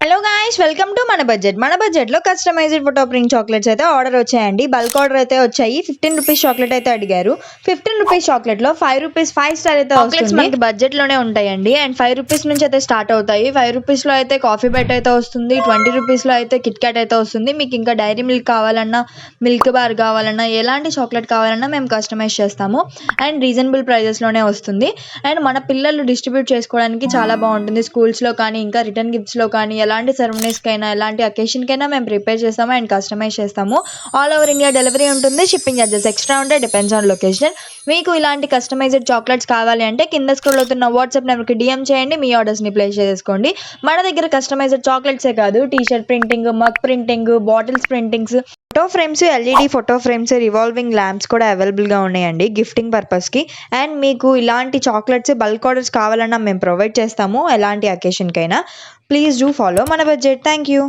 Hello guys, welcome to మన బడ్జెట్లో customized photo print chocolates అయితే ఆర్డర్ వచ్చాయండి. బల్క్ ఆర్డర్ అయితే వచ్చాయి. 15 రూపీస్ చాక్లెట్ అయితే అడిగారు. 15 రూపీస్ చాక్లెట్ లో 5 రూపీస్ 5 స్టార్ అయితే చాక్లెట్స్ మనకి బడ్జెట్ లోనే ఉంటాయండి. అండ్ 5 రూపీస్ నుంచి అయితే స్టార్ట్ అవుతాయి. 5 రూపీస్ లో అయితే కాఫీ బైట్ అయితే వస్తుంది. 20 రూపీస్ లో అయితే కిట్ క్యాట్ అయితే వస్తుంది. మీకు ఇంకా డైరీ మిల్క్ కావాలన్నా, మిల్క్ బార్ కావాలన్నా, ఎలాంటి చాక్లెట్ కావాలన్నా మేము కస్టమైజ్ చేస్తాము. అండ్ రీజనబుల్ ప్రైజెస్ లోనే వస్తుంది. అండ్ మన పిల్లలు డిస్ట్రిబ్యూట్ చేసుకోవడానికి చాలా బాగుంటుంది. స్కూల్స్ లో కానీ, ఇంకా రిటర్న్ గిఫ్ట్స్ లో కానీ, ఎలాంటి సెరమనీస్కైనా, ఎలాంటి అకేషన్కైనా మేము ప్రిపేర్ చేస్తాము అండ్ కస్టమైజ్ చేస్తాము. ఆల్ ఓవర్ ఇండియా డెలివరీ ఉంటుంది. షిప్పింగ్ చార్జెస్ ఎక్స్ట్రా ఉంటాయి, డిపెండ్స్ ఆన్ లొకేషన్. మీకు ఇలాంటి కస్టమైజ్డ్ చాక్లెట్స్ కావాలి అంటే కింద స్క్రోల్ అవుతున్న వాట్సాప్ నెంబర్కి డిఎం చేయండి. మీ ఆర్డర్స్ని ప్లేస్ చేసుకోండి. మన దగ్గర కస్టమైజ్డ్ చాక్లెట్సే కాదు, t shirt printing, mug printing, bottles printings, photo frames, LED photo frames, revolving lamps కూడా అవైలబుల్గా ఉన్నాయండి గిఫ్టింగ్ పర్పస్కి. అండ్ మీకు ఇలాంటి చాక్లెట్స్ బల్క్ ఆర్డర్స్ కావాలన్నా మేము ప్రొవైడ్ చేస్తాము, ఎలాంటి అకేషన్కైనా. ప్లీజ్ డూ ఫాలో మన బడ్జెట్. Thank you.